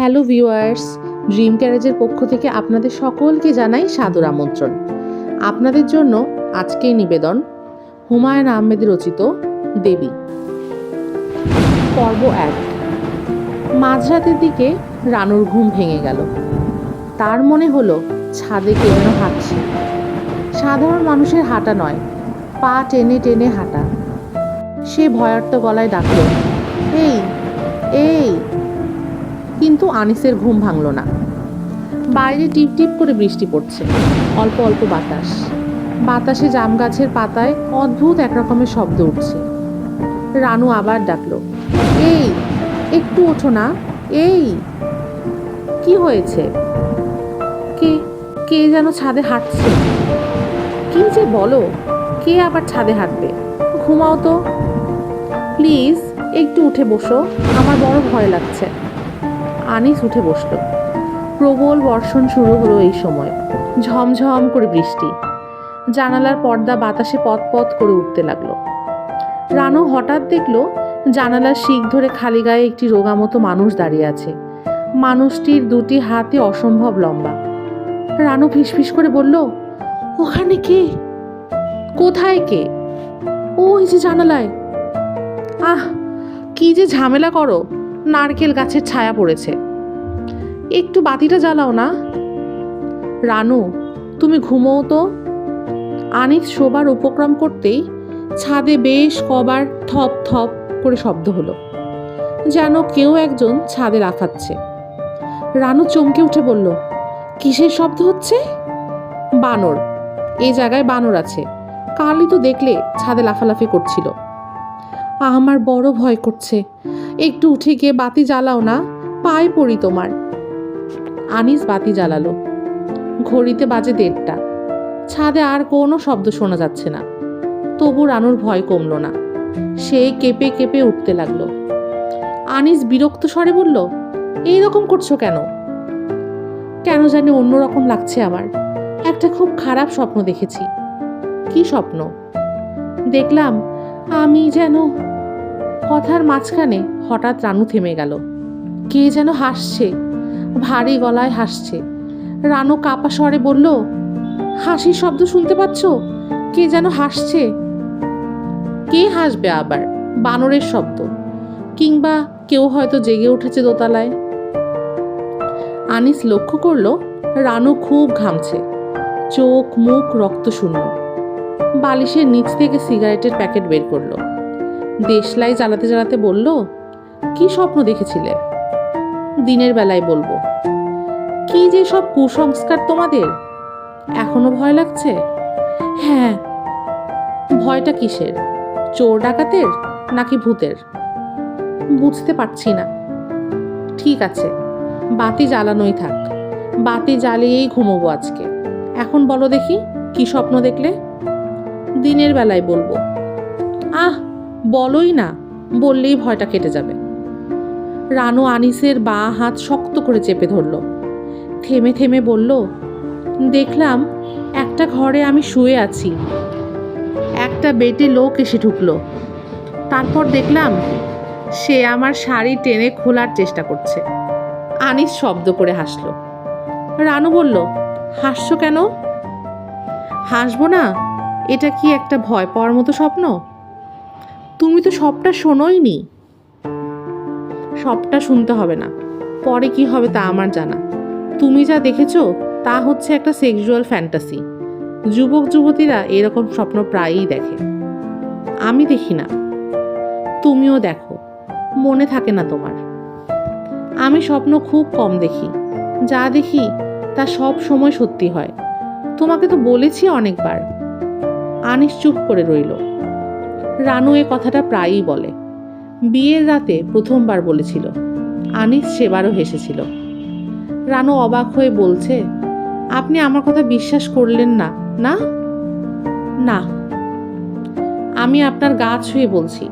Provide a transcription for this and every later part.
Hello viewers, dream ক্যারেজের পক্ষ থেকে আপনাদের সকলকে জানাই সাদর আমন্ত্রণ। আপনাদের জন্য আজকের নিবেদন হুমায়ুন আহমেদের রচিত দেবী, পর্ব 1। মাঝরাতের দিকে রানুর ঘুম ভেঙে গেল। তার মনে হলো ছাদে কে যেন হাঁটছে। সাধারণ মানুষের হাঁটা নয়, পা টেনে টেনে হাঁটা। সে ভয়ার্ত গলায় ডাকল, এই এই। কিন্তু আনিসের ঘুম ভাঙল না। বাইরে টিপ টিপ করে বৃষ্টি পড়ছে, অল্প অল্প বাতাসে জাম গাছের পাতায় অদ্ভুত একরকমের শব্দ উঠছে। রানু আবার ডাকলো, এই একটু ওঠো না, এই। কি হয়েছে? কে কে যেন ছাদে হাঁটছে। কি যে বলো, কে আবার ছাদে হাঁটবে? ঘুমাও তো প্লিজ, একটু উঠে বসো, আমার বড় ভয় লাগছে। আনিস উঠে বসল। প্রবল বর্ষণ শুরু হলো এই সময়। ঝমঝম করে বৃষ্টি। জানালার পর্দা বাতাসে পতপত করে উঠতে লাগলো। রানু হঠাৎ দেখলো জানালার শিক ধরে খালি গায়ে একটি রোগা মতো মানুষ দাঁড়িয়ে আছে। মানুষটির দুটি হাতে অসম্ভব লম্বা। রানু ফিসফিস করে বলল, ওখানে কে? কোথায় কে? ওই যে জানালায়। আহ, কি যে ঝামেলা করো, নারকেল গাছের ছায়া পড়েছে। একটু বাতিটা জ্বালাও না। রানু, তুমি ঘুমোও তো। আনিস শোবার উপক্রম করতেই ছাদে বেশ কবার থপ থপ করে শব্দ হলো, যেন কেউ একজন ছাদে লাফাচ্ছে। রানু চমকে উঠে বলল, কিসের শব্দ হচ্ছে? বানর। এই জায়গায় বানর আছে, কালই তো দেখলে ছাদে লাফালাফি করছিল। আমার বড় ভয় করছে, একটু উঠে গিয়ে বাতি জ্বালাও না, পায়ে পড়ি তোমার। আনিস বাতি জ্বালালো। ঘড়িতে বাজে 1:30। ছাদে আর কোনো শব্দ শোনা যাচ্ছে না। তবু রানুর ভয় কমলো না। সে কেঁপে কেঁপে উঠতে লাগলো। আনিস বিরক্ত স্বরে বলল, এইরকম করছো কেন? কেন জানি অন্যরকম লাগছে আমার। একটা খুব খারাপ স্বপ্ন দেখেছি। কি স্বপ্ন? দেখলাম আমি যেন। কথার মাঝখানে হঠাৎ রানু থেমে গেল। কে যেন হাসছে, ভারী গলায় হাসছে। রানু কাপা স্বরে বলল, হাসির শব্দ শুনতে পাচ্ছ? কে যেন হাসছে। কে হাসবে আবার? বানরের শব্দ, কিংবা কেউ হয়তো জেগে উঠেছে দোতলায়। আনিস লক্ষ্য করলো রানু খুব ঘামছে, চোখ মুখ রক্তশূন্য। বালিশের নিচ থেকে সিগারেটের প্যাকেট বের করলো। দেশলাই জ্বালাতে জ্বালাতে বলল, কি স্বপ্ন দেখেছিলে? দিনের বেলায় বলবো। কি যে সব কুসংস্কার তোমাদের! এখনো ভয় লাগছে? হ্যাঁ। ভয়টা কিসের? চোর ডাকাতের নাকি ভূতের? বুঝতে পারছি না। ঠিক আছে, বাতি জ্বালানোই থাক। বাতি জ্বালিয়েই ঘুমোবো আজকে। এখন বলো দেখি, কি স্বপ্ন দেখলে? দিনের বেলায় বলবো। আহ, বলোই না, বললেই ভয়টা কেটে যাবে। রানু আনিসের বাঁ হাত শক্ত করে চেপে ধরল। থেমে থেমে বলল, দেখলাম একটা ঘরে আমি শুয়ে আছি। একটা বেটে লোক এসে ঢুকলো। তারপর দেখলাম সে আমার শাড়ি টেনে খোলার চেষ্টা করছে। আনিস শব্দ করে হাসল। রানু বলল, হাসছো কেন? হাসবো না? এটা কি একটা ভয় পাওয়ার মতো স্বপ্ন? তুমি তো সবটা শোনোইনি। সবটা শুনতে হবে না, পরে কি হবে তা আমার জানা। তুমি যা দেখেছো তা হচ্ছে একটা সেক্সুয়াল ফ্যান্টাসি। যুবক যুবতীরা এরকম স্বপ্ন প্রায়ই দেখে। আমি দেখি না, তুমিও দেখো, মনে থাকে না তোমার। আমি স্বপ্ন খুব কম দেখি, যা দেখি তা সব সময় সত্যি হয়। তোমাকে তো বলেছি অনেকবার। আনিস চুপ করে রইল। রানু এ কথাটা প্রায়ই বলে। বিয়ের রাতে প্রথমবার বলেছিল। আনিস সেবারও হেসেছিল। রানু অবাক হয়ে বলছে, আপনি আমার কথা বিশ্বাস করলেন না? না না, আমি আপনার গা ছুঁয়ে বলছি,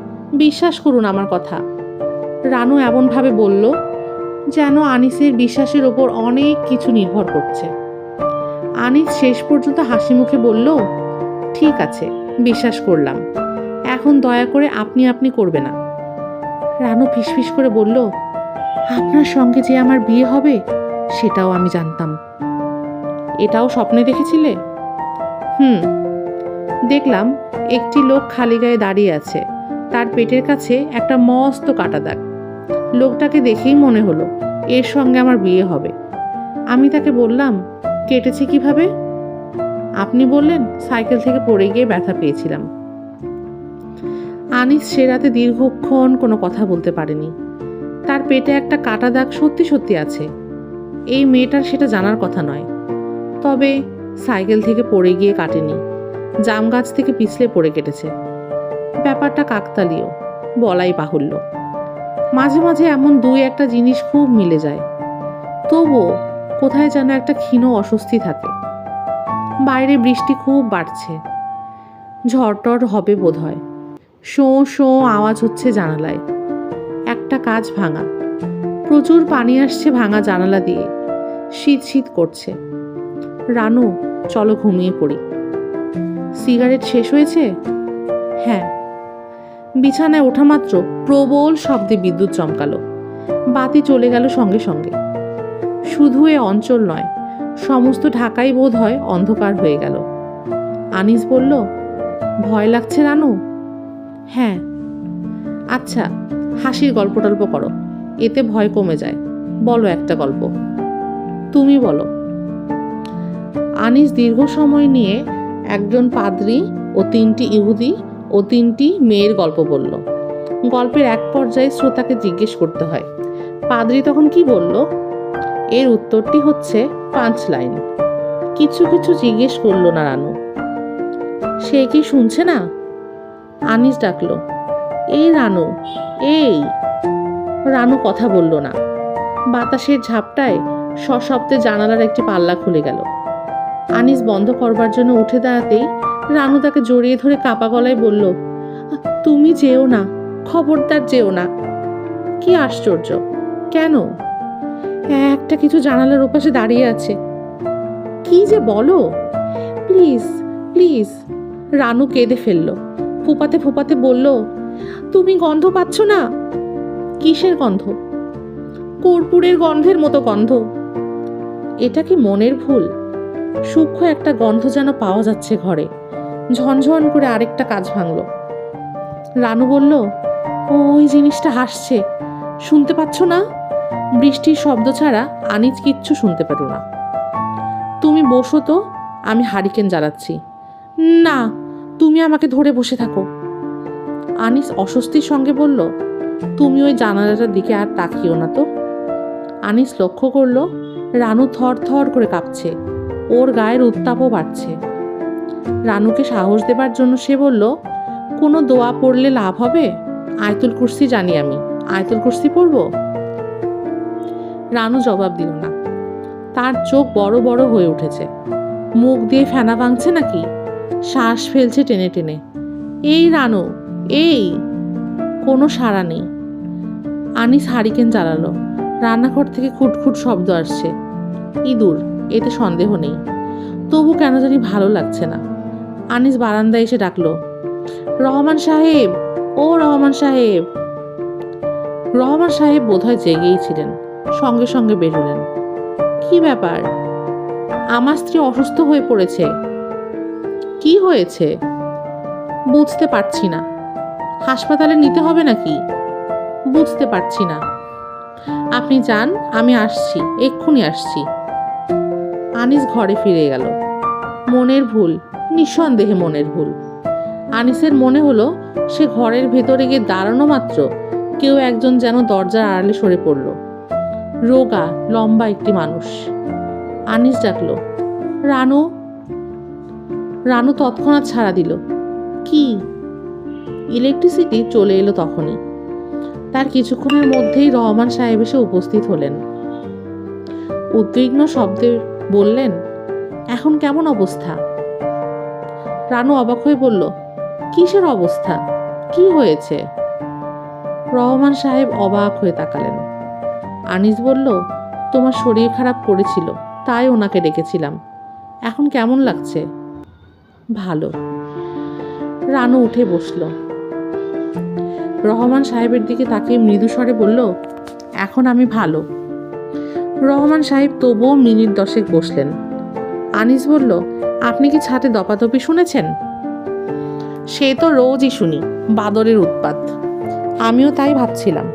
বিশ্বাস করুন আমার কথা। রানু এমনভাবে বলল যেন আনিসের বিশ্বাসের ওপর অনেক কিছু নির্ভর করছে। আনিস শেষ পর্যন্ত হাসি মুখে বলল, ঠিক আছে, বিশ্বাস করলাম। এখন দয়া করে আপনি আপনি করবে না। রানু ফিসফিস করে বলল, আপনার সঙ্গে যে আমার বিয়ে হবে সেটাও আমি জানতাম। এটাও স্বপ্নে দেখেছিলে? দেখলাম একটি লোক খালি গায়ে দাঁড়িয়ে আছে, তার পেটের কাছে একটা মস্ত কাটা দাগ। লোকটাকে দেখেই মনে হলো এর সঙ্গে আমার বিয়ে হবে। আমি তাকে বললাম, কেটেছে কিভাবে? আপনি বললেন, সাইকেল থেকে পড়ে গিয়ে ব্যথা পেয়েছিলাম। আনিস সে রাতে দীর্ঘক্ষণ কোনো কথা বলতে পারেনি। তার পেটে একটা কাটা দাগ সত্যি সত্যি আছে। এই মেয়েটার সেটা জানার কথা নয়। তবে সাইকেল থেকে পড়ে গিয়ে কাটেনি, জাম গাছ থেকে পিছলে পড়ে কেটেছে। ব্যাপারটা কাকতালীয়, বলাই বাহুল্য। মাঝে মাঝে এমন দুই একটা জিনিস খুব মিলে যায়, তবুও কোথায় যেন একটা ক্ষীণ অস্বস্তি থাকে। বাইরে বৃষ্টি খুব বাড়ছে, ঝড়টর হবে বোধ হয়। শোঁ শোঁ আওয়াজ হচ্ছে জানালায়। একটা কাঁচ ভাঙা, প্রচুর পানি আসছে ভাঙা জানালা দিয়ে। শীত শীত করছে। রানু, চলো ঘুমিয়ে পড়ি। সিগারেট শেষ হয়েছে? হ্যাঁ। বিছানায় ওঠা মাত্র প্রবল শব্দে বিদ্যুৎ চমকালো। বাতি চলে গেল সঙ্গে সঙ্গে। শুধু এ অঞ্চল নয়, সমস্ত ঢাকাই বোধ হয় অন্ধকার হয়ে গেল। আনিস বলল, ভয় লাগছে রানু? হ্যাঁ। আচ্ছা, হাসির গল্প টল্প করো, এতে ভয় কমে যায়। বলো একটা গল্প। তুমি বলো। আনিস দীর্ঘ সময় নিয়ে একজন পাদ্রী ও 3টি ইহুদি ও 3টি মেয়ের গল্প বলল। গল্পের এক পর্যায়ে শ্রোতাকে জিজ্ঞেস করতে হয়, পাদ্রী তখন কি বলল? এর উত্তরটি হচ্ছে 5 লাইন। কিছু কিছু জিজ্ঞেস করলো না রানু। সে কি শুনছে না? আনিস ডাকলো, এই রানু, এই। রানু কথা বলল না। বাতাসের ঝাপটায় সশব্দে জানালার একটি পাল্লা খুলে গেল। আনিস বন্ধ করবার জন্য উঠে দাঁড়াতেই রানু তাকে জড়িয়ে ধরে কাপা গলায় বলল, তুমি যেও না, খবরদার যেও না। কি আশ্চর্য! কেন? একটা কিছু জানালার ওপাশে দাঁড়িয়ে আছে। কি যে বলো! Please please. রানু কেঁদে ফেলল। ফোপাতে ফোপাতে বলল, তুমি গন্ধ পাচ্ছ না? কিসের গন্ধ? কর্পূরের গন্ধের মতো গন্ধ। এটা কি মনের ভুল? সূক্ষ্ম একটা গন্ধ যেন পাওয়া যাচ্ছে ঘরে। ঝনঝন করে আরেকটা কাজ ভাঙল। রানু বলল, ওই জিনিসটা হাসছে, শুনতে পাচ্ছ না? বৃষ্টির শব্দ ছাড়া আনিস কিচ্ছু শুনতে পেল না। তুমি বসো তো, আমি হারিকেন জ্বালাচ্ছি। না, তুমি আমাকে ধরে বসে থাকো। আনিস অস্বস্তির সঙ্গে বলল, তুমি ওই জানালাটার দিকে আর তাকিও না তো। আনিস লক্ষ্য করলো রানু থর থর করে কাঁপছে, ওর গায়ের উত্তাপও বাড়ছে। রানুকে সাহস দেবার জন্য সে বলল, কোনো দোয়া পড়লে লাভ হবে? আয়াতুল কুরসি জানি আমি, আয়াতুল কুরসি পড়ব? রানু জবাব দিল না। তার চোখ বড় বড় হয়ে উঠেছে। মুখ দিয়ে ফেনা ভাঙছে নাকি? শ্বাস ফেলছে টেনে টেনে। এই রানু, এই। কোনো সাড়া নেই। আনিস হারিকেন জ্বালালো। রান্নাঘর থেকে খুটখুট শব্দ আসছে। ইঁদুর, এতে সন্দেহ নেই। তবু কেন জানি ভালো লাগছে না। আনিস বারান্দায় এসে ডাকলো, রহমান সাহেব, ও রহমান সাহেব। রহমান সাহেব বোধহয় জেগেই ছিলেন, সঙ্গে সঙ্গে বেরোলেন। কি ব্যাপার? আমার স্ত্রী অসুস্থ হয়ে পড়েছে। কি হয়েছে? বুঝতে পারছি না। হাসপাতালে নিতে হবে নাকি? বুঝতে পারছি না। আপনি যান, আমি আসছি, এক্ষুনি আসছি। আনিস ঘরে ফিরে গেল। মনের ভুল, নিঃসন্দেহে মনের ভুল। আনিসের মনে হলো সে ঘরের ভেতরে গিয়ে দাঁড়ানো মাত্র কেউ একজন যেন দরজার আড়ালে সরে পড়ল। রোগা লম্বা একটি মানুষ। আনিস ডাকলো, রানু। রানু তৎক্ষণাৎ ছাড়া দিল। কি? ইলেকট্রিসিটি চলে এলো তখনই। তার কিছুক্ষণের মধ্যেই রহমান সাহেব এসে উপস্থিত হলেন। উদ্বিগ্ন শব্দে বললেন, এখন কেমন অবস্থা? রানু অবাক হয়ে বলল, কিসের অবস্থা? কি হয়েছে? রহমান সাহেব অবাক হয়ে তাকালেন। আনিস বলল, তোমার শরীর খারাপ করেছিল, তাই ওনাকে ডেকেছিলাম। এখন কেমন লাগছে? ভালো। রানু উঠে বসল। রহমান সাহেবের দিকে তাকিয়ে মৃদু স্বরে বলল, এখন আমি ভালো। রহমান সাহেব তবুও মিনিট 10 বসলেন। আনিস বলল, আপনি কি ছাদে দপাদপি শুনেছেন? সে তো রোজই শুনি, বাদরের উৎপাত। আমিও তাই ভাবছিলাম।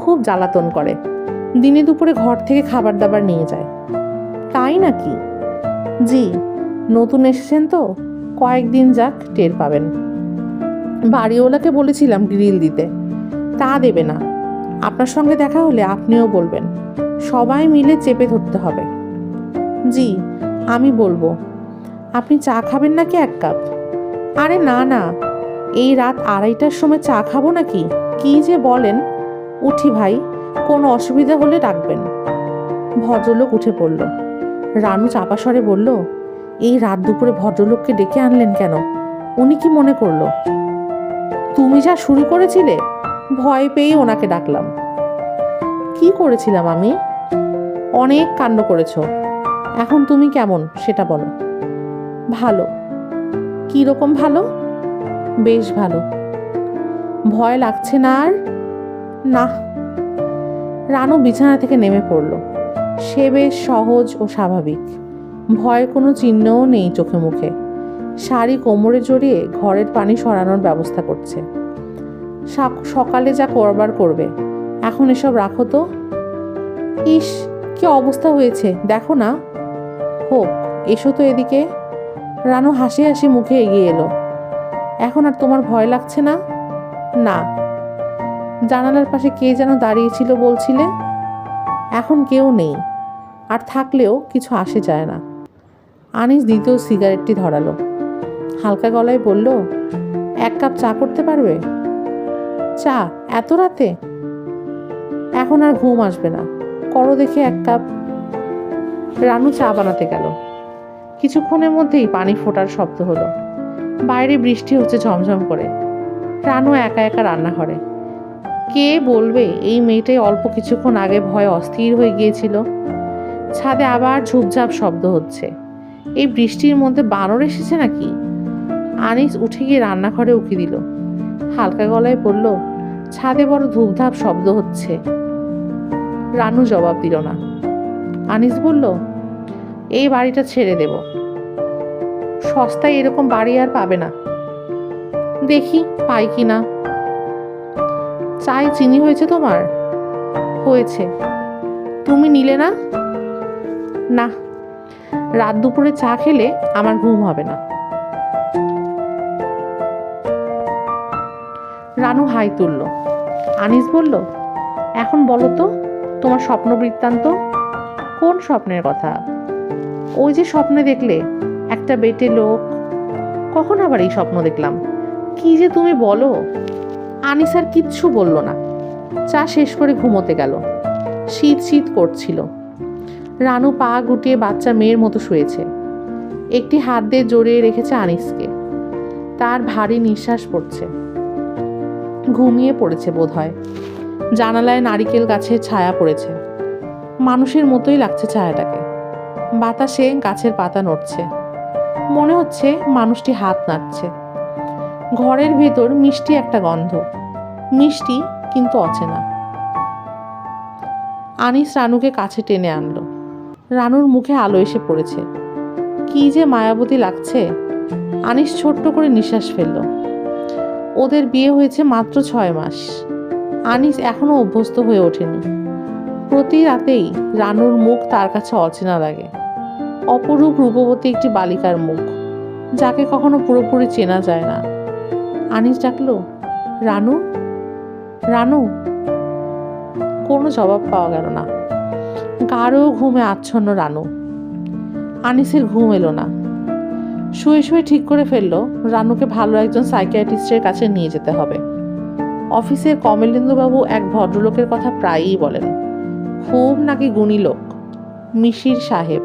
খুব জ্বালাতন করে, দিনে দুপুরে ঘর থেকে খাবার দাবার নিয়ে যায়। তাই নাকি? জি, নতুন এসেছেন তো, কয়েকদিন যাক, টের পাবেন। বাড়িওয়ালাকে বলেছিলাম গ্রিল দিতে, তা দেবে না। আপনার সঙ্গে দেখা হলে আপনিও বলবেন, সবাই মিলে চেপে ধরতে হবে। জি, আমি বলবো। আপনি চা খাবেন নাকি 1 কাপ? আরে না না, এই রাত 2:30টার সময় চা খাবো নাকি? কি যে বলেন। উঠি ভাই, কোনো অসুবিধা হলে ডাকবেন। ভদ্রলোক উঠে পড়ল। রানু চাপা স্বরে বলল, এই রাত দুপুরে ভদ্রলোককে ডেকে আনলেন কেন? উনি কি মনে করলো? তুমি যা শুরু করেছিলে, ভয় পেয়ে ওনাকে ডাকলাম। কি করেছিলাম আমি? অনেক কাণ্ড করেছো। এখন তুমি কেমন সেটা বলো। ভালো। কি রকম ভালো? বেশ ভালো। ভয় লাগছে না আর? না। রানু বিছানা থেকে নেমে পড়ল। সে বেশ সহজ ও স্বাভাবিক, ভয়ের কোনো চিহ্নও নেই চোখে মুখে। শাড়ি কোমরে জড়িয়ে ঘরের পানি সরানোর ব্যবস্থা করছে। সকালে যা করবার করবে, এখন এসব রাখো তো। ইস, কি অবস্থা হয়েছে দেখো না। হোক, এসো তো এদিকে। রানু হাসি হাসি মুখে এগিয়ে এলো। এখন আর তোমার ভয় লাগছে না? না। জানালার পাশে কে যেন দাঁড়িয়েছিল বলছিলে? এখন কেউ নেই, আর থাকলেও কিছু আসে যায় না। আনিস দ্বিতীয় সিগারেটটি ধরালো। হালকা গলায় বলল, 1 কাপ চা করতে পারবে? চা এত রাতে? এখন আর ঘুম আসবে না, করো দেখে 1 কাপ। রানু চা বানাতে গেল। কিছুক্ষণের মধ্যেই পানি ফোটার শব্দ হলো। বাইরে বৃষ্টি হচ্ছে ঝমঝম করে। রানু একা একা রান্নাঘরে। কে বলবে এই মেয়েটাই অল্প কিছুক্ষণ আগে ভয়ে অস্থির হয়ে গিয়েছিল। ছাদে আবার ঝুপঝাপ শব্দ হচ্ছে। এই বৃষ্টির মধ্যে বানর এসেছে নাকি? আনিস উঠে গিয়ে রান্নাঘরে উকি দিল। হালকা গলায় বলল, ছাদে বড় ধূপধাপ শব্দ হচ্ছে। রানু জবাব দিল না। আনিস বলল, এই বাড়িটা ছেড়ে দেব। সস্তায় এরকম বাড়ি আর পাবে না। দেখি পাই কি না। চায় চিনি হয়েছে তোমার? হয়েছে। তুমি নিলে না? না, রাত দুপুরে চা খেলে আমার ঘুম হবে না। রানু হাই তুলল। আনিস বলল, এখন বলো তো তোমার স্বপ্ন বৃত্তান্ত। কোন স্বপ্নের কথা? ওই যে স্বপ্নে দেখলে একটা বেটে লোক। কখন আবার এই স্বপ্ন দেখলাম? কি যে তুমি বলো। আনিস আর কিচ্ছু বলল না। চা শেষ করে ঘুমোতে গেল। শীত শীত করছিল। রানু পা গুটিয়ে বাচ্চা মেয়ের মতো শুয়েছে। একটি হাত দিয়ে জড়িয়ে রেখেছে আনিসকে। তার ভারী নিঃশ্বাস পড়ছে। ঘুমিয়ে পড়েছে বোধহয়। জানালায় নারিকেল গাছের ছায়া পড়েছে। মানুষের মতোই লাগছে ছায়াটাকে। বাতাসে গাছের পাতা নড়ছে। মনে হচ্ছে মানুষটি হাত নাড়ছে। ঘরের ভেতর মিষ্টি একটা গন্ধ, মিষ্টি কিন্তু অচেনা। আনিস রানুকে কাছে টেনে আনলো। রানুর মুখে আলো এসে পড়েছে। কি যে মায়াবতী লাগছে। আনিস ছোট্ট করে নিঃশ্বাস ফেলল। ওদের বিয়ে হয়েছে মাত্র 6 মাস। আনিস এখনো অভ্যস্ত হয়ে ওঠেনি। প্রতি রাতেই রানুর মুখ তার কাছে অচেনা লাগে। অপরূপ রূপবতী একটি বালিকার মুখ, যাকে কখনো পুরোপুরি চেনা যায় না। আনিস ডাকলো, রানু, রানু। কোনো জবাব পাওয়া গেল না। গাঢ় ঘুমে আচ্ছন্ন রানু। আনিসের ঘুম এলো না। শুয়ে শুয়ে ঠিক করে ফেললো রানুকে ভালো একজন সাইকিয়াট্রিস্টের কাছে নিয়ে যেতে হবে। অফিসের কমলেন্দুবাবু এক ভদ্রলোকের কথা প্রায়ই বলেন, খুব নাকি গুণী লোক, মিশির সাহেব।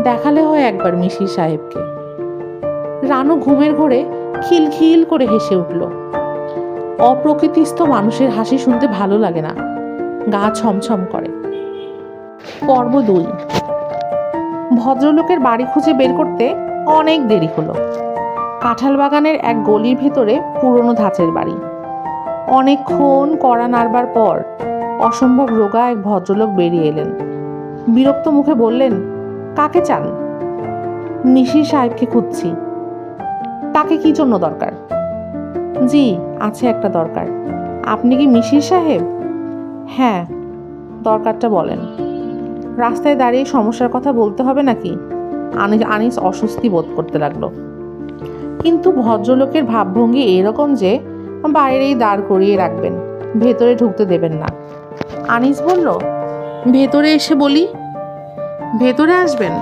দেখালে হয় একবার মিশির সাহেবকে। রানু ঘুমের ঘোরে খিলখিল করে হেসে উঠল। অপ্রকৃতিস্থ মানুষের হাসি শুনতে ভালো লাগে না, গা ছমছম করে। পর্ব 2। ভদ্রলোকের বাড়ি খুঁজে বের করতে অনেক দেরি হলো। কাঁঠাল বাগানের এক গলির ভেতরে পুরনো ধাঁচের বাড়ি। অনেকক্ষণ কড়া নাড়বার পর অসম্ভব রোগা এক ভদ্রলোক বেরিয়ে এলেন। বিরক্ত মুখে বললেন, কাকে চান? মিশির সাহেবকে খুঁজছি। তাকে কি জন্য দরকার? জি, আছে একটা দরকার। আপনি কি মিশির সাহেব? হ্যাঁ, দরকারটা বলেন। রাস্তায় দাঁড়িয়ে সমস্যার কথা বলতে হবে নাকি? আনিস অস্বস্তি বোধ করতে লাগলো। কিন্তু ভদ্রলোকের ভাবভঙ্গি এরকম যে বাইরেই দাঁড় করিয়ে রাখবেন, ভেতরে ঢুকতে দেবেন না। আনিস বলল, ভেতরে এসে বলি। ভেতরে আসবেন?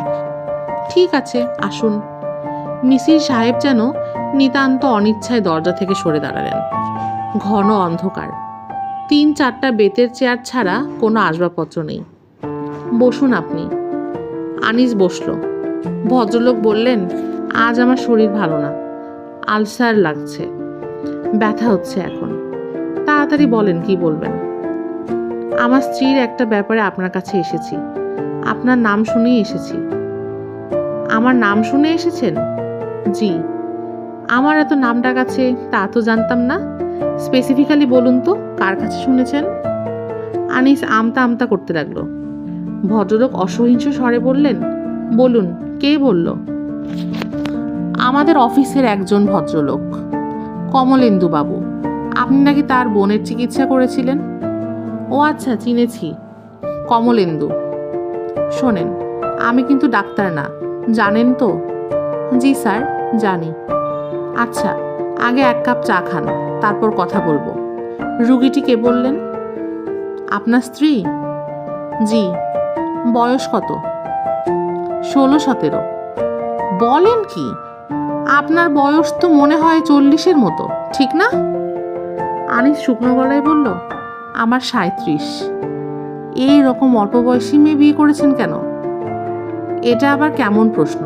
ঠিক আছে, আসুন। মিসির সাহেব যেন নিতান্ত অনিচ্ছায় দরজা থেকে সরে দাঁড়ালেন। ঘন অন্ধকার, 3-4টা বেতের চেয়ার ছাড়া কোনো আসবাবপত্র নেই। বসুন আপনি। আনিস বসল। ভদ্রলোক বললেন, আজ আমার শরীর ভালো না, আলসার লাগছে, ব্যথা হচ্ছে এখন। তাড়াতাড়ি বলেন, কি বলবেন? আমার স্ত্রীর একটা ব্যাপারে আপনার কাছে এসেছি। আপনার নাম শুনেই এসেছি। আমার নাম শুনে এসেছেন? জি। আমার এত নামটা কাছে তা তো জানতাম না। স্পেসিফিক্যালি বলুন তো, কার কাছে শুনেছেন? আনিস আমতা আমতা করতে লাগলো। ভদ্রলোক অসহিংস স্বরে বললেন, বলুন, কে বলল? আমাদের অফিসের একজন ভদ্রলোক, কমলেন্দু বাবু। আপনি নাকি তার বোনের চিকিৎসা করেছিলেন? ও আচ্ছা, চিনেছি, কমলেন্দু। শোনেন, আমি কিন্তু ডাক্তার না, জানেন তো? জি স্যার, জানি। আচ্ছা, আগে 1 কাপ চা খান, তারপর কথা বলবো। রুগীটি কে বললেন? আপনার স্ত্রী? জি। বয়স কত? 16-17। বলেন কি? আপনার বয়স তো মনে হয় 40-এর মতো, ঠিক না? আনিস শুকনো গলায় বলল, আমার 37। এই রকম অল্প বয়সী মেয়ে বিয়ে করেছেন কেন? এটা আবার কেমন প্রশ্ন?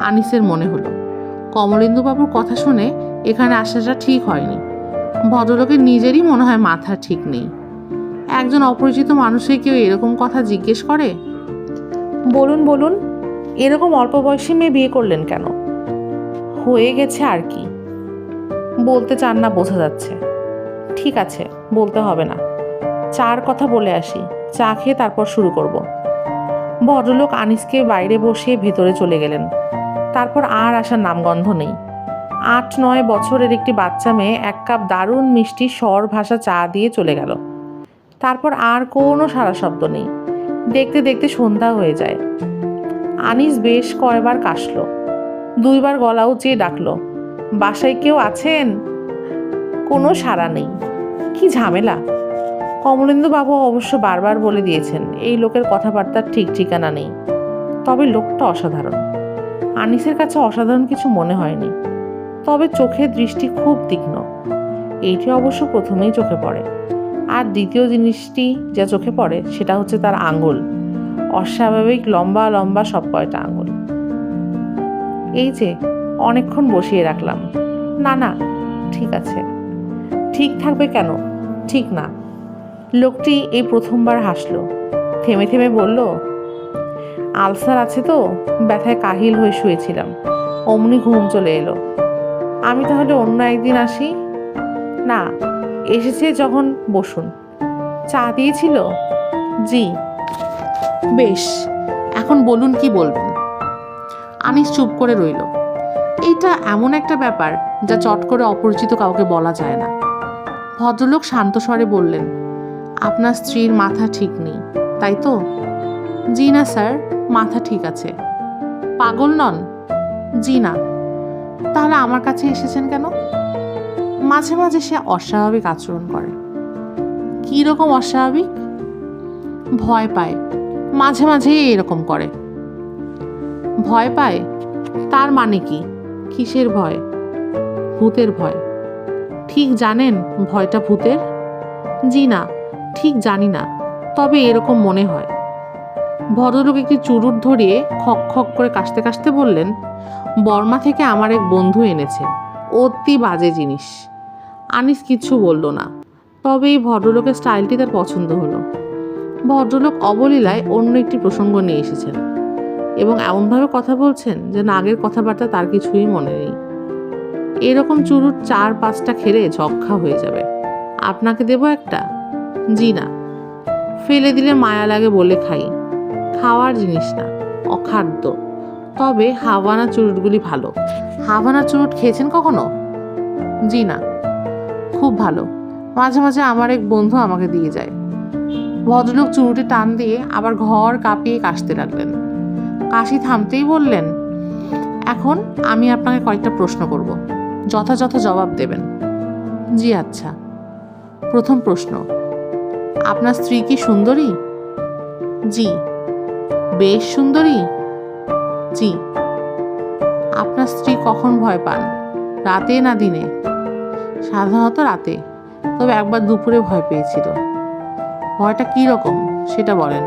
আনিসের মনে হলো কমলেন্দুবাবুর কথা শুনে এখানে আসাটা ঠিক হয়নি। ভদ্রলোকের নিজেরই মনে হয় মাথা ঠিক নেই। একজন অপরিচিত মানুষকে কেউ এরকম কথা জিজ্ঞেস করে? বলুন বলুন, এরকম অল্প বয়সী মেয়ে বিয়ে করলেন কেন? হয়ে গেছে আর কি। বলতে চান না বোঝা যাচ্ছে। ঠিক আছে, বলতে হবে না। চার কথা বলে আসি, চা খেয়ে তারপর শুরু করব। ভদ্রলোক আনিসকে বাইরে বসিয়ে ভেতরে চলে গেলেন। তারপর আর আসার নামগন্ধ নেই। 8-9 বছরের একটি বাচ্চা মেয়ে 1 কাপ দারুণ মিষ্টি স্বর ভাষা চা দিয়ে চলে গেল। তারপর আর কোনো সারা শব্দ নেই। দেখতে দেখতে সন্ধ্যা হয়ে যায়। আনিস বেশ কয়বার কাশল, 2 বার গলা উঁচিয়ে ডাকলো, বাসায় কেউ আছেন? কোনো সাড়া নেই। কি ঝামেলা! কমলেন্দু বাবু অবশ্য বারবার বলে দিয়েছেন এই লোকের কথাবার্তার ঠিক ঠিকানা নেই। তবে লোকটা অসাধারণ। আনিসের কাছে অসাধারণ কিছু মনে হয়নি, তবে চোখের দৃষ্টি খুব তীক্ষ্ণ। এইটি অবশ্য প্রথমেই চোখে পড়ে। আর দ্বিতীয় জিনিসটি যা চোখে পড়ে সেটা হচ্ছে তার আঙুল, অস্বাভাবিক লম্বা লম্বা সব কয়টা আঙুল। এই যে অনেকক্ষণ বসিয়ে রাখলাম। না না, ঠিক আছে। ঠিক থাকবে কেন? ঠিক না। লোকটি এই প্রথমবার হাসলো, থেমে থেমে বলল, আলসার আছে তো, ব্যথায় কাহিল হয়ে শুয়েছিলাম, অমনি ঘুম চলে এলো। আমি তাহলে অন্য একদিন আসি? না, এসেছে যখন বসুন। চা দিয়েছিল? জি। বেশ, এখন বলুন, কি বলবেন? আনিস চুপ করে রইল। এইটা এমন একটা ব্যাপার যা চট করে অপরিচিত কাউকে বলা যায় না। ভদ্রলোক শান্ত স্বরে বললেন, আপনার স্ত্রীর মাথা ঠিক নেই, তাই তো? জি না স্যার, মাথা ঠিক আছে। পাগল নন? জি না। তাহলে আমার কাছে এসেছেন কেন? মাঝে মাঝে সে অস্বাভাবিক আচরণ করে। কী রকম অস্বাভাবিক? ভয় পায়, মাঝে মাঝেই এরকম করে। ভয় পায়? তার মানে কি? কিসের ভয়? ভূতের ভয়। ঠিক জানেন ভয়টা ভূতের? জি না, ঠিক জানি না, তবে এরকম মনে হয়। ভদ্রলোক একটি চুরুট ধরিয়ে খক খক করে কাশতে কাশতে বললেন, বর্মা থেকে আমার এক বন্ধু এনেছে, অতি বাজে জিনিস। আনিস কিচ্ছু বলল না, তবে এই ভদ্রলোকের স্টাইলটি তার পছন্দ হলো। ভদ্রলোক অবলীলায় অন্য একটি প্রসঙ্গ নিয়ে এসেছেন এবং এমনভাবে কথা বলছেন যেন আগের কথাবার্তা তার কিছুই মনে নেই। এরকম চুরুট 4-5টা খেলে ঝক্কা হয়ে যাবে। আপনাকে দেব একটা? জি না। ফেলে দিলে মায়া লাগে বলে খাই। খাওয়ার জিনিস না, অখাদ্য। তবে হাভানা চুরুটগুলি ভালো। হাভানা চুরুট খেয়েছেন কখনো? জি না। খুব ভালো। মাঝে মাঝে আমার এক বন্ধু আমাকে দিয়ে যায়। ভদ্রলোক চুরুটে টান দিয়ে আবার ঘর কাঁপিয়ে কাশতে লাগলেন। কাশি থামতেই বললেন, এখন আমি আপনাকে কয়েকটা প্রশ্ন করব, যথাযথ জবাব দেবেন। জি আচ্ছা। প্রথম প্রশ্ন, আপনার স্ত্রী কি সুন্দরী? জি। বেশ সুন্দরী? জি। আপনার স্ত্রী কখন ভয় পান, রাতে না দিনে? সাধারণত রাতে, তবে একবার দুপুরে ভয় পেয়েছিল। ভয়টা কী রকম সেটা বলেন।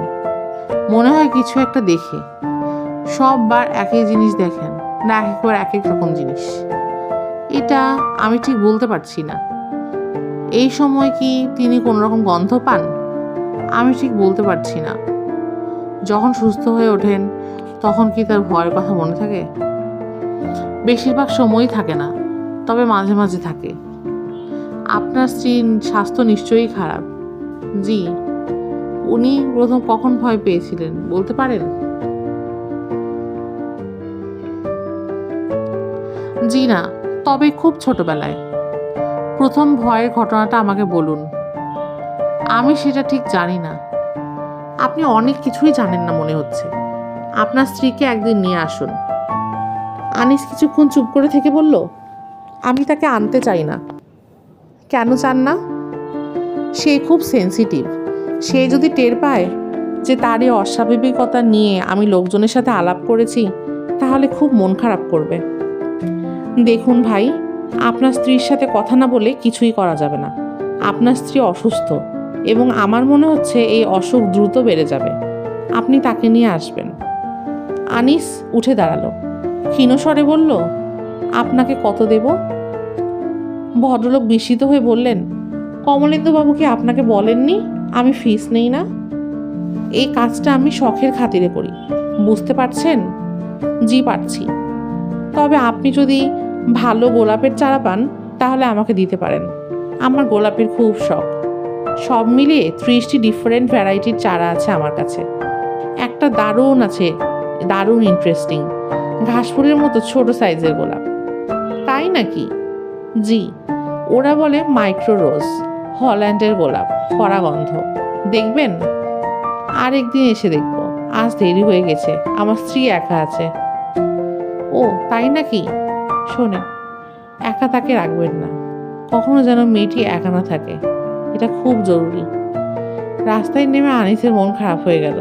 মনে হয় কিছু একটা দেখে। সববার একই জিনিস দেখেন না এক একবার এক এক রকম জিনিস? এটা আমি ঠিক বলতে পারছি না। এই সময় কি তিনি কোনো রকম গন্ধ পান? আমি ঠিক বলতে পারছি না। যখন সুস্থ হয়ে ওঠেন তখন কি তার ভয়ের কথা মনে থাকে? বেশিরভাগ সময়ই থাকে না, তবে মাঝে মাঝে থাকে। আপনার স্ত্রীর স্বাস্থ্য নিশ্চয়ই খারাপ? জি। উনি প্রথম কখন ভয় পেয়েছিলেন বলতে পারেন? জি না, তবে খুব ছোটবেলায়। প্রথম ভয়ের ঘটনাটা আমাকে বলুন। আমি সেটা ঠিক জানি না। আপনি অনেক কিছুই জানেন না মনে হচ্ছে। আপনার স্ত্রীকে একদিন নিয়ে আসুন। আনিস কিছুক্ষণ চুপ করে থেকে বলল, আমি তাকে আনতে চাই না। কেন চান না? সে খুব সেন্সিটিভ। সে যদি টের পায় যে তার এই অস্বাভাবিকতা নিয়ে আমি লোকজনের সাথে আলাপ করেছি, তাহলে খুব মন খারাপ করবে। দেখুন ভাই, আপনার স্ত্রীর সাথে কথা না বলে কিছুই করা যাবে না। আপনার স্ত্রী অসুস্থ এবং আমার মনে হচ্ছে এই অসুখ দ্রুত বেড়ে যাবে। আপনি তাকে নিয়ে আসবেন। আনিস উঠে দাঁড়ালো, ক্ষীণস্বরে বলল, আপনাকে কত দেব? ভদ্রলোক বিস্মিত হয়ে বললেন, কমলেন্দুবাবু কি আপনাকে বলেননি আমি ফিস নেই না? এই কাজটা আমি শখের খাতিরে করি, বুঝতে পারছেন? জি পারছি। তবে আপনি যদি ভালো গোলাপের চারা পান তাহলে আমাকে দিতে পারেন। আমার গোলাপের খুব শখ। সব মিলিয়ে 30টি ডিফারেন্ট ভ্যারাইটির চারা আছে আমার কাছে। একটা দারুণ আছে, দারুণ ইন্টারেস্টিং, ঘাসফুলের মতো ছোট সাইজের গোলাপ। তাই নাকি? জি। ওরা বলে মাইক্রো রোজ, হল্যান্ডের গোলাপ, কড়া গন্ধ। দেখবেন? আর একদিন এসে দেখব। আজ দেরি হয়ে গেছে, আমার স্ত্রী একা আছে। ও তাই নাকি? শোনেন, একা তাকে রাখবেন না। কখনো যেন মেয়েটি একা না থাকে, এটা খুব জরুরি। রাস্তায় নেমে আনিসের মন খারাপ হয়ে গেল।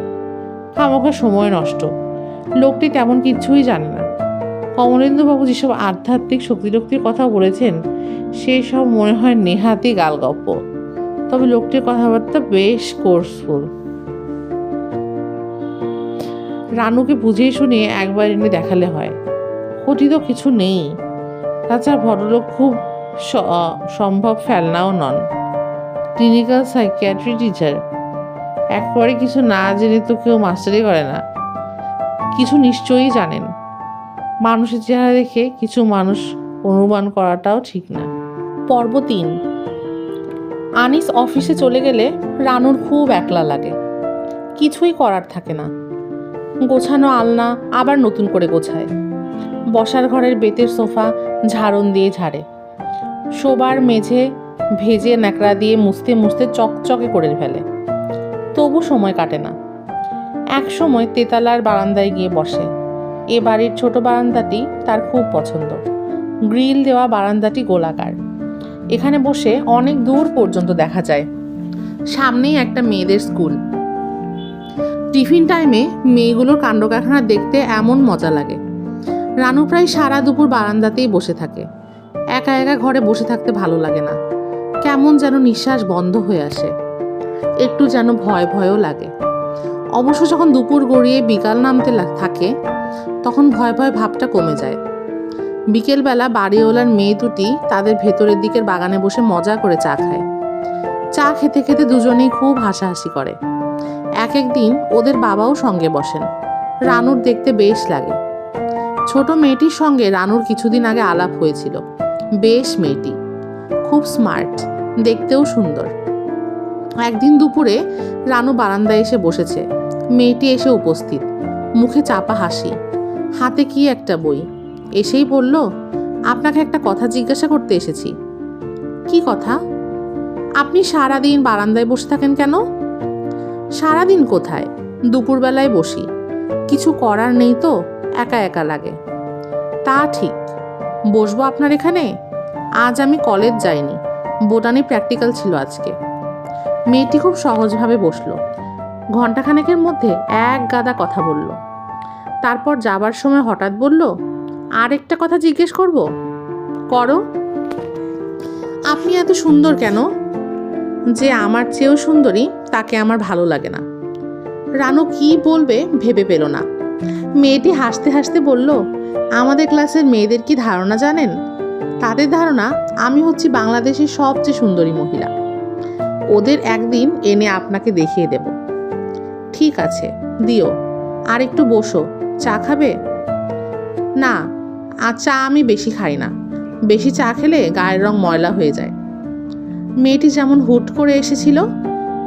খামোখা সময় নষ্ট। লোকটি তেমন কিছুই জানে না। কমলেন্দুবাবু যেসব আধ্যাত্মিক শক্তির কথা বলেছেন সেই সব মনে হয় নেহাতি গালগপ্প। তবে লোকটির কথাবার্তা বেশ কোর্সফুল। রানুকে বুঝিয়ে শুনিয়ে একবার এনে দেখালে হয়। ক্ষতি তো কিছু নেই। তাছাড়া ভদ্রলোক খুব সম্ভব ফেলনাও নন। Clinical psychiatry teacher. একবারে কিছু না জেনে তো কেউ মাস্টারি করে না। কিছু নিশ্চয়ই জানেন। মানুষের চেহারা দেখে কিছু মানুষ অনুমান করাটাও ঠিক না। পর্ব 3। আনিস অফিসে চলে গেলে রানুর খুব একলা লাগে। কিছুই করার থাকে না। গোছানো আলনা আবার নতুন করে গোছায়। বসার ঘরের বেতের সোফা ঝাড়ন দিয়ে ঝাড়ে। শোবার মেঝে ভেজে ন্যাকড়া দিয়ে মুছতে মুছতে চকচকে করে ফেলে। তবু সময় কাটে না। এক সময় তেতালার বারান্দায় গিয়ে বসে। এ বাড়ির ছোট বারান্দাটি তার খুব পছন্দ। গ্রিল দেওয়া বারান্দাটি গোলাকার। এখানে বসে অনেক দূর পর্যন্ত দেখা যায়। সামনেই একটা মেয়েদের স্কুল। টিফিন টাইমে মেয়েগুলোর কাণ্ডকারখানা দেখতে এমন মজা লাগে। রানু প্রায় সারা দুপুর বারান্দাতেই বসে থাকে। একা একা ঘরে বসে থাকতে ভালো লাগে না। কেমন যেন নিঃশ্বাস বন্ধ হয়ে আসে। একটু যেন ভয় ভয়ও লাগে। অবশ্য যখন দুপুর গড়িয়ে বিকাল নামতে থাকে তখন ভয় ভয় ভাবটা কমে যায়। বিকেলবেলা বাড়িওয়ালার মেয়ে দুটি তাদের ভেতরের দিকের বাগানে বসে মজা করে চা খায়। চা খেতে খেতে দুজনেই খুব হাসাহাসি করে। এক একদিন ওদের বাবাও সঙ্গে বসেন। রানুর দেখতে বেশ লাগে। ছোট মেয়েটির সঙ্গে রানুর কিছুদিন আগে আলাপ হয়েছিল। বেশ মেয়েটি, খুব স্মার্ট, দেখতেও সুন্দর। একদিন দুপুরে রানু বারান্দায় এসে বসেছে। মেয়েটি এসে উপস্থিত, মুখে চাপা হাসি, হাতে কি একটা বই। এসেই বলল, আপনাকে একটা কথা জিজ্ঞাসা করতে এসেছি। কি কথা? আপনি সারাদিন বারান্দায় বসে থাকেন কেন? সারাদিন কোথায়, দুপুরবেলায় বসি, কিছু করার নেই তো, একা একা লাগে। তা ঠিক, বসবো আপনার এখানে? আজ আমি কলেজ যাইনি, বোটানি প্র্যাকটিক্যাল ছিল আজকে। মেয়েটি খুব সহজভাবে বসলো। ঘণ্টাখানেকের মধ্যে এক গাদা কথা বলল। তারপর যাবার সময় হঠাৎ বলল, আরেকটা কথা জিজ্ঞেস করব? করো। আপনি এত সুন্দর কেন? যে আমার চেয়েও সুন্দরী তাকে আমার ভালো লাগে না। রানু কি বলবে ভেবে পেল না। মেয়েটি হাসতে হাসতে বলল, আমাদের ক্লাসের মেয়েদের কি ধারণা জানেন? তাদের ধারণা আমি হচ্ছি বাংলাদেশের সবচেয়ে সুন্দরী মহিলা। ওদের একদিন এনে আপনাকে দেখিয়ে দেব। ঠিক আছে, দিও। আর একটু বসো, চা খাবে? না, আর চা আমি বেশি খাই না, বেশি চা খেলে গায়ের রং ময়লা হয়ে যায়। মেয়েটি যেমন হুট করে এসেছিল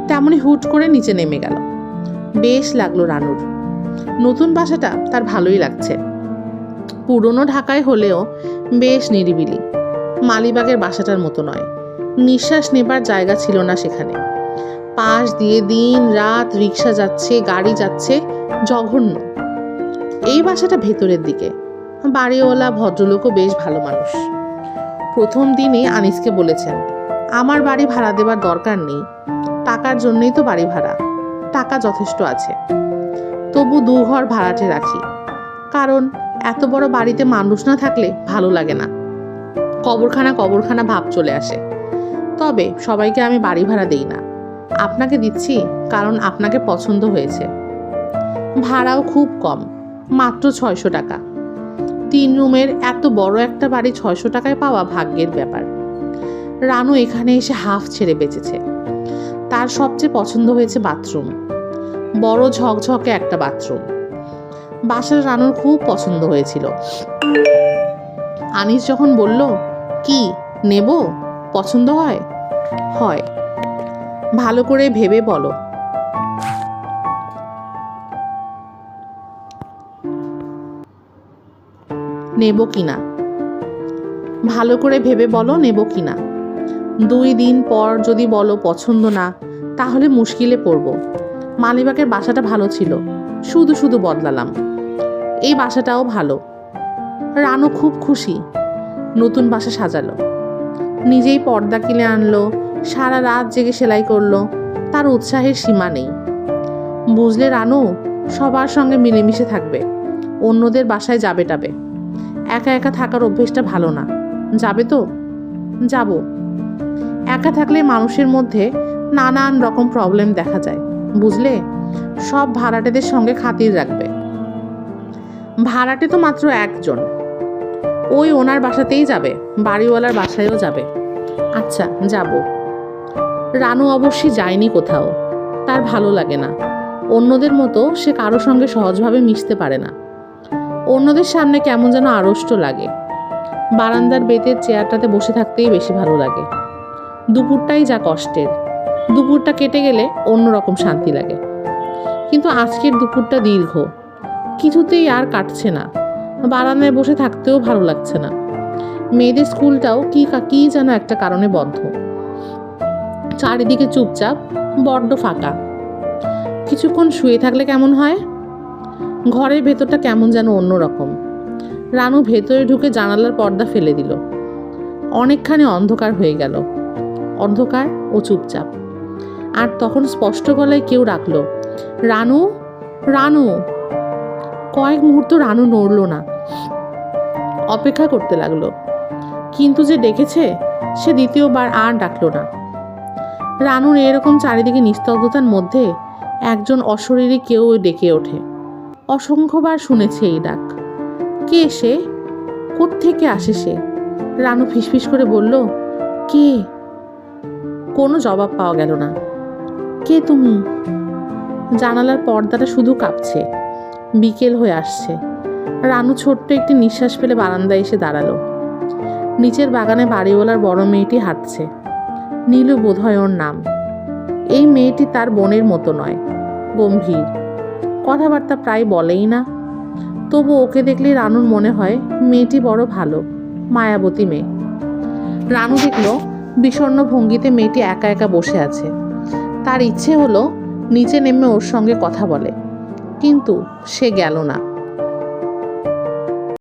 তেমনই হুট করে নিচে নেমে গেল। বেশ লাগলো রানুর। নতুন বাসাটা তার ভালোই লাগছে। পুরনো ঢাকায় হলেও বেশ নিরিবিলি। মালিবাগের বাসাটার মতো নয়। নিঃশ্বাস নেবার জায়গা ছিল না সেখানে। পাশ দিয়ে দিন রাত রিক্সা যাচ্ছে, গাড়ি যাচ্ছে, জঘন্য। এই বাসাটা ভেতরের দিকে। বাড়িওয়ালা ভদ্রলোকও বেশ ভালো মানুষ। প্রথম দিনই আনিসকে বলেছেন, আমার বাড়ি ভাড়া দেবার দরকার নেই, টাকার জন্যই তো বাড়ি ভাড়া, টাকা যথেষ্ট আছে। তবু 2 ঘর ভাড়াটে রাখি, কারণ এত বড় বাড়িতে মানুষ না থাকলে ভালো লাগে না, কবরখানা কবরখানা ভাব চলে আসে। তবে সবাইকে আমি বাড়ি ভাড়া দেই না, আপনাকে দিচ্ছি কারণ আপনাকে পছন্দ হয়েছে। ভাড়াও খুব কম, মাত্র 600 টাকা। 3 রুমের এত বড় একটা বাড়ি 600 টাকায় পাওয়া ভাগ্যের ব্যাপার। রানু এখানে এসে হাফ ছেড়ে বেঁচেছে। তার সবচেয়ে পছন্দ হয়েছে বাথরুম, বড় ঝকঝকে একটা বাথরুম। বাসার রানুর খুব পছন্দ হয়েছিল। আনিস যখন বলল, কি নেব, পছন্দ হয়? হয়। ভালো করে ভেবে বলো। নেব কিনা? ভালো করে ভেবে বলো নেব কিনা। 2 দিন পর যদি বলো পছন্দ না, তাহলে মুশকিলে পড়ব। মালিবাগের বাসাটা ভালো ছিল, শুধু শুধু বদলালাম। এই বাসাটাও ভালো। রানু খুব খুশি। নতুন বাসা সাজালো, নিজেই পর্দা কিনে আনলো, সারা রাত জেগে সেলাই করলো। তার উৎসাহের সীমা নেই। বুঝলে রানু, সবার সঙ্গে মিলেমিশে থাকবে, অন্যদের বাসায় যাবে টাবে। একা একা থাকার অভ্যেসটা ভালো না। যাবে তো? যাব। একা থাকলে মানুষের মধ্যে নানান রকম প্রবলেম দেখা যায়, বুঝলে? সব ভাড়াটেদের সঙ্গে খাতির রাখবে। ভাড়াটে তো মাত্র একজন, ওই ওনার বাসাতেই যাবে, বাড়িওয়ালার বাসায়ও যাবে। আচ্ছা, যাব। রানু অবশ্যই যায়নি কোথাও, তার ভালো লাগে না। অন্যদের মতো সে কারো সঙ্গে সহজভাবে মিশতে পারে না। অন্যদের সামনে কেমন যেন আড়ষ্ট লাগে। বারান্দার বেতের চেয়ারটাতে বসে থাকতেই বেশি ভালো লাগে। দুপুরটাই যা কষ্টের, দুপুরটা কেটে গেলে অন্যরকম শান্তি লাগে। কিন্তু আজকের দুপুরটা দীর্ঘ, কিছুতেই আর কাটছে না। বারান্দায় বসে থাকতেও ভালো লাগছে না। মেয়েদের স্কুলটাও কি যেন একটা কারণে বন্ধ। চারিদিকে চুপচাপ, বড্ড ফাঁকা। কিছুক্ষণ শুয়ে থাকলে কেমন হয়? ঘরের ভেতরটা কেমন যেন অন্যরকম। রানু ভেতরে ঢুকে জানালার পর্দা ফেলে দিল। অনেকখানি অন্ধকার হয়ে গেল, অন্ধকার ও চুপচাপ। আর তখন স্পষ্ট গলায় কেউ ডাকলো, রানু, রানু। কয়েক মুহূর্ত রানু নড়ল না, অপেক্ষা করতে লাগলো। কিন্তু যে ডেকেছে সে দ্বিতীয়বার আর ডাকলো না। রানুর এরকম চারিদিকে নিস্তব্ধতার মধ্যে একজন অশরীরী কেউ ডেকে ওঠে। অসংখ্যবার শুনেছে এই ডাক। কে সে? কোত্থেকে আসে সে? রানু ফিসফিস করে বলল, কে? কোনো জবাব পাওয়া গেল না। কে তুমি? জানালার পর্দাটা শুধু কাঁপছে। বিকেল হয়ে আসছে। রানু ছোট্ট একটি নিঃশ্বাস ফেলে বারান্দায় এসে দাঁড়ালো। নিচের বাগানে বাড়িওয়ালার বড় মেয়েটি হাঁটছে। নীলু বোধহয় ওর নাম। এই মেয়েটি তার বোনের মতো নয়, গম্ভীর, কথাবার্তা প্রায় বলেই না। তবু ওকে দেখলে রানুর মনে হয় মেয়েটি বড় ভালো, মায়াবতী মেয়ে। রানু দেখল বিষণ্ণ ভঙ্গিতে মেয়েটি একা একা বসে আছে। তার ইচ্ছে হলো নিচে নেমে ওর সঙ্গে কথা বলে, কিন্তু সে গেল না।